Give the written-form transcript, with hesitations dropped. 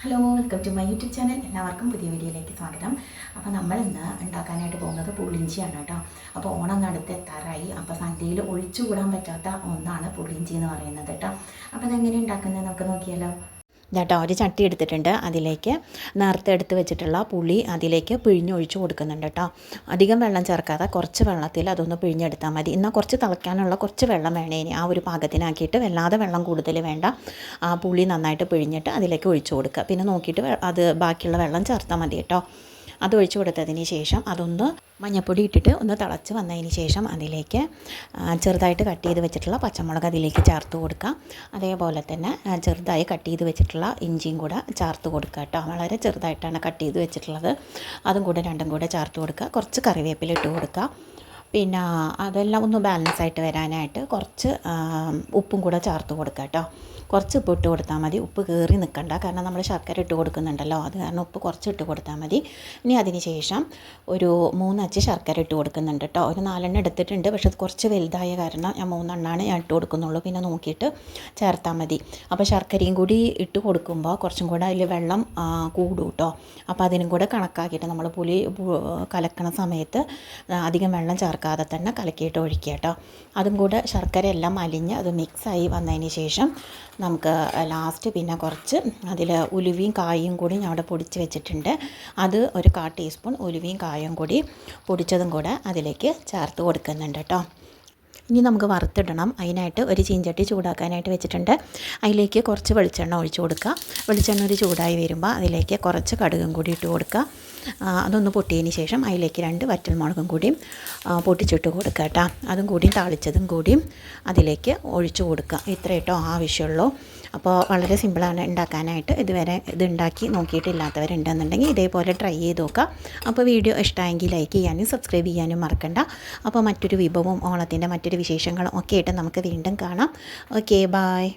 Hello, welcome to my YouTube channel. എല്ലാവർക്കും പുതിയ വീഡിയോയിലേക്ക് സ്വാഗതം. അപ്പോൾ നമ്മൾ ഇന്ന് ഉണ്ടാക്കാനായിട്ട് പോകുന്നത് പുളിയിഞ്ചിയാണ് കേട്ടോ. അപ്പോൾ ഓണം അടുത്ത് എത്താറായി. അപ്പോൾ സദ്യയിൽ ഒഴിച്ചുകൂടാൻ പറ്റാത്ത ഒന്നാണ് പുളിയിഞ്ചി എന്ന് പറയുന്നത് കേട്ടോ. അപ്പോൾ അതെങ്ങനെ ഉണ്ടാക്കുന്നത് നമുക്ക് നോക്കിയാലോ. ഇതാട്ടോ ഒരു ചട്ടി എടുത്തിട്ടുണ്ട്. അതിലേക്ക് നേരത്തെ എടുത്ത് വെച്ചിട്ടുള്ള പുളി അതിലേക്ക് പിഴിഞ്ഞൊഴിച്ച് കൊടുക്കുന്നുണ്ട് കേട്ടോ. അധികം വെള്ളം ചേർക്കാതെ കുറച്ച് വെള്ളത്തിൽ അതൊന്ന് പിഴിഞ്ഞെടുത്താൽ മതി. എന്നാൽ കുറച്ച് തിളയ്ക്കാനുള്ള കുറച്ച് വെള്ളം വേണേ ഇനി ആ ഒരു പാകത്തിനാക്കിയിട്ട്, വല്ലാതെ വെള്ളം കൂടുതൽ വേണ്ട. ആ പുളി നന്നായിട്ട് പിഴിഞ്ഞിട്ട് അതിലേക്ക് ഒഴിച്ച് കൊടുക്കുക. പിന്നെ നോക്കിയിട്ട് അത് ബാക്കിയുള്ള വെള്ളം ചേർത്താൽ മതി കേട്ടോ. അത് ഒഴിച്ച് കൊടുത്തതിന് ശേഷം അതൊന്ന് മഞ്ഞൾപ്പൊടി ഇട്ടിട്ട് ഒന്ന് തിളച്ച് വന്നതിന് ശേഷം അതിലേക്ക് ചെറുതായിട്ട് കട്ട് ചെയ്ത് വെച്ചിട്ടുള്ള പച്ചമുളക് അതിലേക്ക് ചേർത്ത് കൊടുക്കുക. അതേപോലെ തന്നെ ചെറുതായി കട്ട് ചെയ്ത് വെച്ചിട്ടുള്ള ഇഞ്ചിയും കൂടെ ചേർത്ത് കൊടുക്കുക കേട്ടോ. വളരെ ചെറുതായിട്ടാണ് കട്ട് ചെയ്ത് വെച്ചിട്ടുള്ളത്. അതും കൂടെ രണ്ടും കൂടെ ചേർത്ത് കൊടുക്കുക. കുറച്ച് കറിവേപ്പില ഇട്ട് കൊടുക്കുക. പിന്നെ അതെല്ലാം ഒന്ന് ബാലൻസ് ആയിട്ട് വരാനായിട്ട് കുറച്ച് ഉപ്പും കൂടെ ചേർത്ത് കൊടുക്കുക കേട്ടോ. കുറച്ച് ഉപ്പ് ഇട്ട് കൊടുത്താൽ മതി. ഉപ്പ് കയറി നിൽക്കണ്ട, കാരണം നമ്മൾ ശർക്കര ഇട്ട് കൊടുക്കുന്നുണ്ടല്ലോ, അത് കാരണം ഉപ്പ് കുറച്ച് ഇട്ട് കൊടുത്താൽ മതി. ഇനി അതിന് ശേഷം ഒരു 3 അച്ച് ശർക്കര ഇട്ട് കൊടുക്കുന്നുണ്ട് കേട്ടോ. ഒരു 4 എടുത്തിട്ടുണ്ട്, പക്ഷെ അത് കുറച്ച് വലുതായ കാരണം ഞാൻ 3 ഞാൻ ഇട്ട് കൊടുക്കുന്നുള്ളൂ. പിന്നെ നോക്കിയിട്ട് ചേർത്താൽ മതി. അപ്പോൾ ശർക്കരയും കൂടി ഇട്ട് കൊടുക്കുമ്പോൾ കുറച്ചും കൂടെ അതിൽ വെള്ളം കൂടും കേട്ടോ. അപ്പോൾ അതിനും കൂടെ കണക്കാക്കിയിട്ട് നമ്മൾ പുളി കലക്കണ സമയത്ത് അധികം വെള്ളം ചേർക്കാതെ തന്നെ കലക്കിയിട്ട് ഒഴിക്കുക കേട്ടോ. അതും കൂടെ ശർക്കര എല്ലാം അലിഞ്ഞ് അത് മിക്സായി വന്നതിന് ശേഷം നമുക്ക് ലാസ്റ്റ് പിന്നെ കുറച്ച് അതിൽ ഉലുവയും കായും കൂടി ഞാൻ അവിടെ പൊടിച്ച് വെച്ചിട്ടുണ്ട്. അത് ഒരു 1/4 ടീസ്പൂൺ ഉലുവയും കായും കൂടി പൊടിച്ചതും കൂടെ അതിലേക്ക് ചേർത്ത് കൊടുക്കുന്നുണ്ട് കേട്ടോ. ഇനി നമുക്ക് വറുത്തിടണം. അതിനായിട്ട് ഒരു ചീഞ്ചട്ടി ചൂടാക്കാനായിട്ട് വെച്ചിട്ടുണ്ട്. അതിലേക്ക് കുറച്ച് വെളിച്ചെണ്ണ ഒഴിച്ച് കൊടുക്കുക. വെളിച്ചെണ്ണ ഒരു ചൂടായി വരുമ്പോൾ അതിലേക്ക് കുറച്ച് കടുകും കൂടി ഇട്ട് കൊടുക്കുക. അതൊന്ന് പൊട്ടിയതിന് ശേഷം അതിലേക്ക് 2 വറ്റൽമുളകും കൂടിയും പൊട്ടിച്ചിട്ട് കൊടുക്കുക കേട്ടോ. അതും കൂടിയും താളിച്ചതും കൂടിയും അതിലേക്ക് ഒഴിച്ച് കൊടുക്കുക. ഇത്ര കേട്ടോ ആവശ്യമുള്ളൂ. അപ്പോൾ വളരെ സിമ്പിളാണ് ഉണ്ടാക്കാനായിട്ട്. ഇതുവരെ ഇത് ഉണ്ടാക്കി നോക്കിയിട്ടില്ലാത്തവരുണ്ടെന്നുണ്ടെങ്കിൽ ഇതേപോലെ ട്രൈ ചെയ്ത് നോക്കുക. അപ്പോൾ വീഡിയോ ഇഷ്ടമായെങ്കിൽ ലൈക്ക് ചെയ്യാനും സബ്സ്ക്രൈബ് ചെയ്യാനും മറക്കണ്ട. അപ്പോൾ മറ്റൊരു വിഭവവും ഓണത്തിൻ്റെ മറ്റൊരു വിശേഷങ്ങളും ഒക്കെ ആയിട്ട് നമുക്ക് വീണ്ടും കാണാം. Okay, bye.